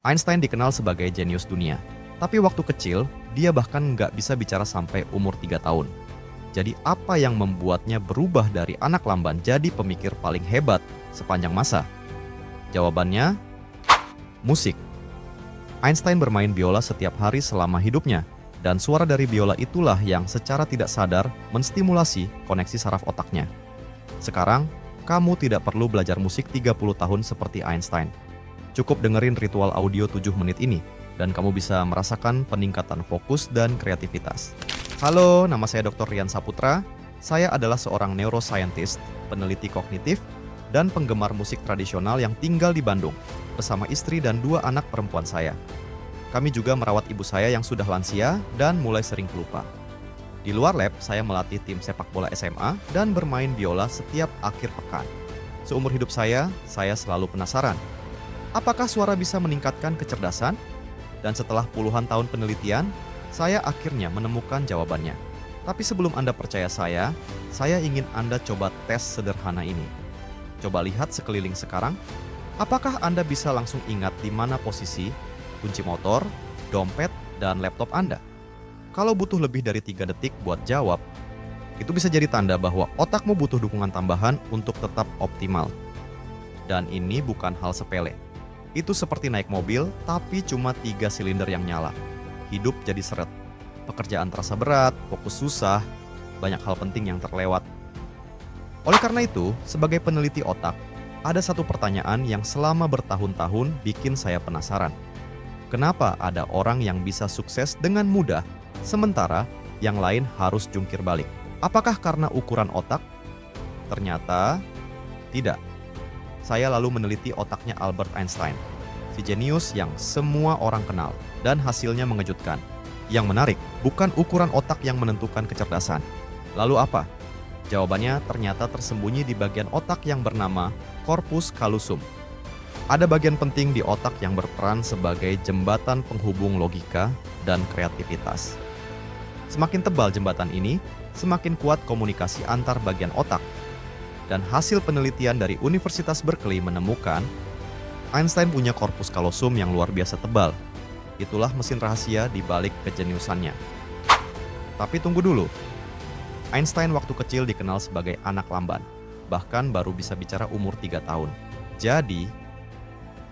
Einstein dikenal sebagai jenius dunia, tapi waktu kecil, dia bahkan nggak bisa bicara sampai umur 3 tahun. Jadi apa yang membuatnya berubah dari anak lamban jadi pemikir paling hebat sepanjang masa? Jawabannya, musik. Einstein bermain biola setiap hari selama hidupnya, dan suara dari biola itulah yang secara tidak sadar menstimulasi koneksi saraf otaknya. Sekarang, kamu tidak perlu belajar musik 30 tahun seperti Einstein. Cukup dengerin ritual audio 7 menit ini, dan kamu bisa merasakan peningkatan fokus dan kreativitas. Halo, nama saya Dr. Rian Saputra. Saya adalah seorang neuroscientist, peneliti kognitif, dan penggemar musik tradisional yang tinggal di Bandung, bersama istri dan 2 anak perempuan saya. Kami juga merawat ibu saya yang sudah lansia dan mulai sering pelupa. Di luar lab, saya melatih tim sepak bola SMA dan bermain biola setiap akhir pekan. Seumur hidup saya selalu penasaran. Apakah suara bisa meningkatkan kecerdasan? Dan setelah puluhan tahun penelitian, saya akhirnya menemukan jawabannya. Tapi sebelum Anda percaya saya ingin Anda coba tes sederhana ini. Coba lihat sekeliling sekarang. Apakah Anda bisa langsung ingat di mana posisi kunci motor, dompet, dan laptop Anda? Kalau butuh lebih dari 3 detik buat jawab, itu bisa jadi tanda bahwa otakmu butuh dukungan tambahan untuk tetap optimal. Dan ini bukan hal sepele. Itu seperti naik mobil, tapi cuma 3 silinder yang nyala. Hidup jadi seret. Pekerjaan terasa berat, fokus susah, banyak hal penting yang terlewat. Oleh karena itu, sebagai peneliti otak, ada satu pertanyaan yang selama bertahun-tahun bikin saya penasaran. Kenapa ada orang yang bisa sukses dengan mudah, sementara yang lain harus jungkir balik? Apakah karena ukuran otak? Ternyata tidak. Saya lalu meneliti otaknya Albert Einstein, si jenius yang semua orang kenal, dan hasilnya mengejutkan. Yang menarik, bukan ukuran otak yang menentukan kecerdasan. Lalu apa? Jawabannya ternyata tersembunyi di bagian otak yang bernama corpus callosum. Ada bagian penting di otak yang berperan sebagai jembatan penghubung logika dan kreativitas. Semakin tebal jembatan ini, semakin kuat komunikasi antar bagian otak. Dan hasil penelitian dari Universitas Berkeley menemukan Einstein punya corpus callosum yang luar biasa tebal. Itulah mesin rahasia di balik kejeniusannya. Tapi tunggu dulu. Einstein waktu kecil dikenal sebagai anak lamban, bahkan baru bisa bicara umur 3 tahun. Jadi,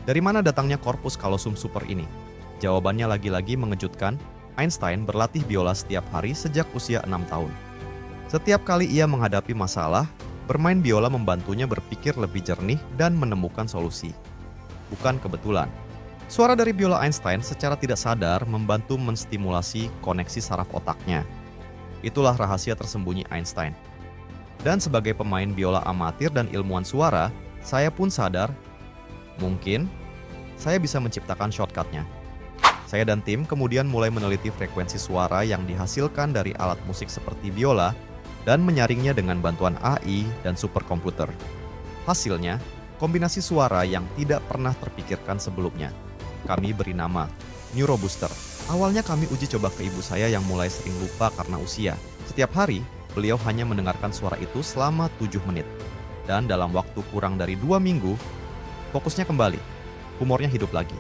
dari mana datangnya corpus callosum super ini? Jawabannya lagi-lagi mengejutkan. Einstein berlatih biola setiap hari sejak usia 6 tahun. Setiap kali ia menghadapi masalah, bermain biola membantunya berpikir lebih jernih dan menemukan solusi. Bukan kebetulan. Suara dari biola Einstein secara tidak sadar membantu menstimulasi koneksi saraf otaknya. Itulah rahasia tersembunyi Einstein. Dan sebagai pemain biola amatir dan ilmuwan suara, saya pun sadar, mungkin saya bisa menciptakan shortcut-nya. Saya dan tim kemudian mulai meneliti frekuensi suara yang dihasilkan dari alat musik seperti biola dan menyaringnya dengan bantuan AI dan superkomputer. Hasilnya, kombinasi suara yang tidak pernah terpikirkan sebelumnya. Kami beri nama Neurobooster. Awalnya kami uji coba ke ibu saya yang mulai sering lupa karena usia. Setiap hari, beliau hanya mendengarkan suara itu selama 7 menit. Dan dalam waktu kurang dari 2 minggu, fokusnya kembali. Humornya hidup lagi.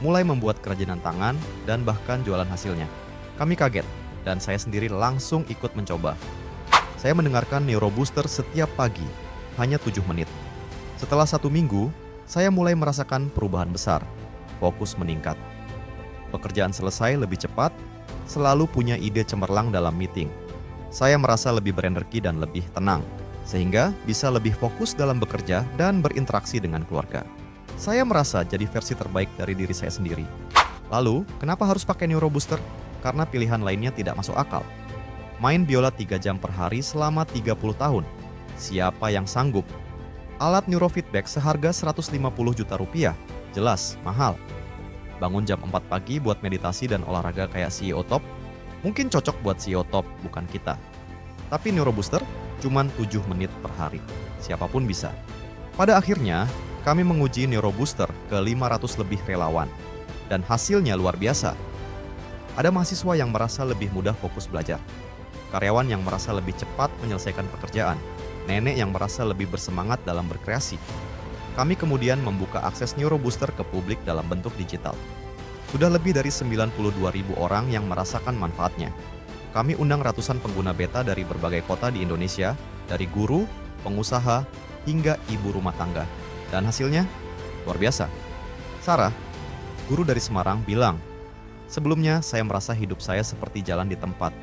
Mulai membuat kerajinan tangan dan bahkan jualan hasilnya. Kami kaget, dan saya sendiri langsung ikut mencoba. Saya mendengarkan Neurobooster setiap pagi, hanya 7 menit. Setelah 1 minggu, saya mulai merasakan perubahan besar. Fokus meningkat. Pekerjaan selesai lebih cepat, selalu punya ide cemerlang dalam meeting. Saya merasa lebih berenergi dan lebih tenang, sehingga bisa lebih fokus dalam bekerja dan berinteraksi dengan keluarga. Saya merasa jadi versi terbaik dari diri saya sendiri. Lalu, kenapa harus pakai Neurobooster? Karena pilihan lainnya tidak masuk akal. Main biola 3 jam per hari selama 30 tahun. Siapa yang sanggup? Alat neurofeedback seharga 150 juta rupiah. Jelas, mahal. Bangun jam 4 pagi buat meditasi dan olahraga kayak CEO top? Mungkin cocok buat CEO top, bukan kita. Tapi Neurobooster cuman 7 menit per hari. Siapapun bisa. Pada akhirnya, kami menguji Neurobooster ke 500 lebih relawan. Dan hasilnya luar biasa. Ada mahasiswa yang merasa lebih mudah fokus belajar. Karyawan yang merasa lebih cepat menyelesaikan pekerjaan, nenek yang merasa lebih bersemangat dalam berkreasi. Kami kemudian membuka akses Neurobooster ke publik dalam bentuk digital. Sudah lebih dari 92.000 orang yang merasakan manfaatnya. Kami undang ratusan pengguna beta dari berbagai kota di Indonesia, dari guru, pengusaha, hingga ibu rumah tangga. Dan hasilnya luar biasa. Sarah, guru dari Semarang, bilang, "Sebelumnya saya merasa hidup saya seperti jalan di tempat.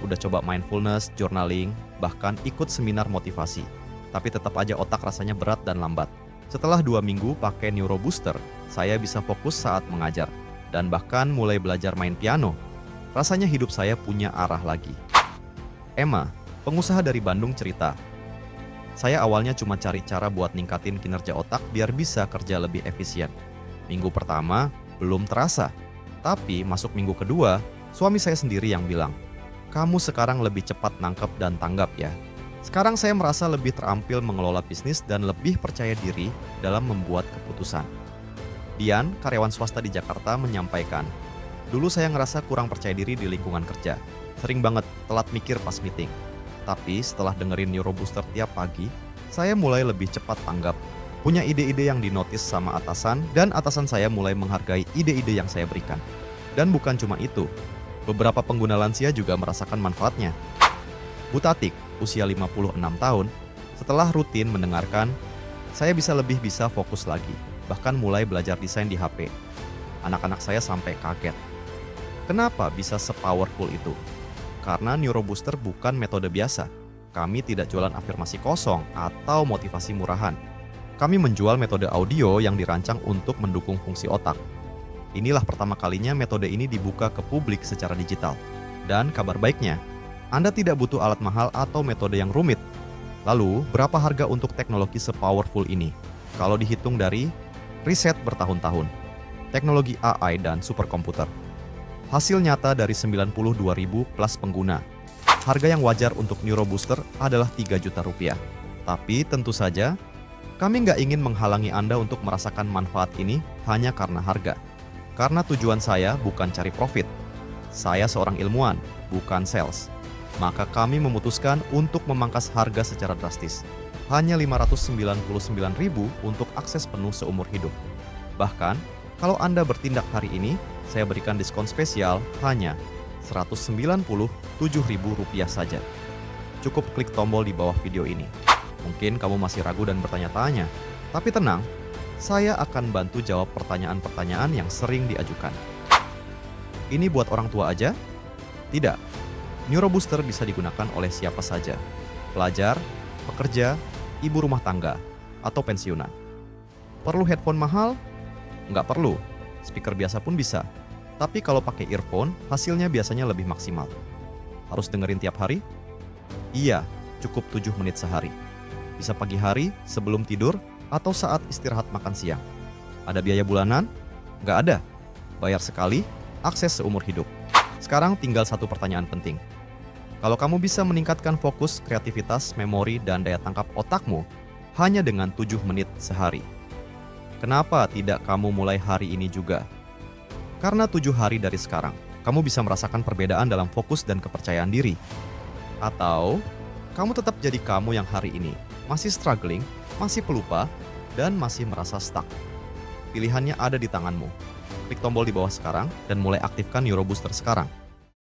Udah coba mindfulness, journaling, bahkan ikut seminar motivasi. Tapi tetap aja otak rasanya berat dan lambat. Setelah 2 minggu pakai Neurobooster, saya bisa fokus saat mengajar. Dan bahkan mulai belajar main piano. Rasanya hidup saya punya arah lagi." Emma, pengusaha dari Bandung, cerita, "Saya awalnya cuma cari cara buat ningkatin kinerja otak biar bisa kerja lebih efisien. Minggu pertama belum terasa. Tapi masuk minggu kedua, suami saya sendiri yang bilang, 'Kamu sekarang lebih cepat nangkep dan tanggap ya.' Sekarang saya merasa lebih terampil mengelola bisnis dan lebih percaya diri dalam membuat keputusan." Dian, karyawan swasta di Jakarta, menyampaikan, "Dulu saya ngerasa kurang percaya diri di lingkungan kerja. Sering banget telat mikir pas meeting. Tapi setelah dengerin Neurobooster tiap pagi, saya mulai lebih cepat tanggap. Punya ide-ide yang dinotis sama atasan, dan atasan saya mulai menghargai ide-ide yang saya berikan. Dan bukan cuma itu, beberapa pengguna lansia juga merasakan manfaatnya." Bu Tatik, usia 56 tahun, setelah rutin mendengarkan, "Saya bisa fokus lagi, bahkan mulai belajar desain di HP. Anak-anak saya sampai kaget. Kenapa bisa se-powerful itu? Karena Neurobooster bukan metode biasa. Kami tidak jualan afirmasi kosong atau motivasi murahan. Kami menjual metode audio yang dirancang untuk mendukung fungsi otak. Inilah pertama kalinya metode ini dibuka ke publik secara digital. Dan kabar baiknya, Anda tidak butuh alat mahal atau metode yang rumit. Lalu, berapa harga untuk teknologi se-powerful ini? Kalau dihitung dari riset bertahun-tahun, teknologi AI dan superkomputer. Hasil nyata dari 92.000 plus pengguna. Harga yang wajar untuk Neurobooster adalah 3 juta rupiah. Tapi tentu saja, kami nggak ingin menghalangi Anda untuk merasakan manfaat ini hanya karena harga. Karena tujuan saya bukan cari profit. Saya seorang ilmuwan, bukan sales. Maka kami memutuskan untuk memangkas harga secara drastis. Hanya 599.000 untuk akses penuh seumur hidup. Bahkan, kalau Anda bertindak hari ini, saya berikan diskon spesial hanya Rp197.000 saja. Cukup klik tombol di bawah video ini. Mungkin kamu masih ragu dan bertanya-tanya, tapi tenang, saya akan bantu jawab pertanyaan-pertanyaan yang sering diajukan. Ini buat orang tua aja? Tidak. Neurobooster bisa digunakan oleh siapa saja. Pelajar, pekerja, ibu rumah tangga, atau pensiunan. Perlu headphone mahal? Nggak perlu. Speaker biasa pun bisa. Tapi kalau pakai earphone, hasilnya biasanya lebih maksimal. Harus dengerin tiap hari? Iya, cukup 7 menit sehari. Bisa pagi hari, sebelum tidur, atau saat istirahat makan siang. Ada biaya bulanan? Nggak ada. Bayar sekali, akses seumur hidup. Sekarang tinggal satu pertanyaan penting. Kalau kamu bisa meningkatkan fokus, kreativitas, memori, dan daya tangkap otakmu hanya dengan 7 menit sehari, kenapa tidak kamu mulai hari ini juga? Karena 7 hari dari sekarang, kamu bisa merasakan perbedaan dalam fokus dan kepercayaan diri. Atau, kamu tetap jadi kamu yang hari ini, masih struggling, masih pelupa, dan masih merasa stuck. Pilihannya ada di tanganmu. Klik tombol di bawah sekarang dan mulai aktifkan Neurobooster sekarang.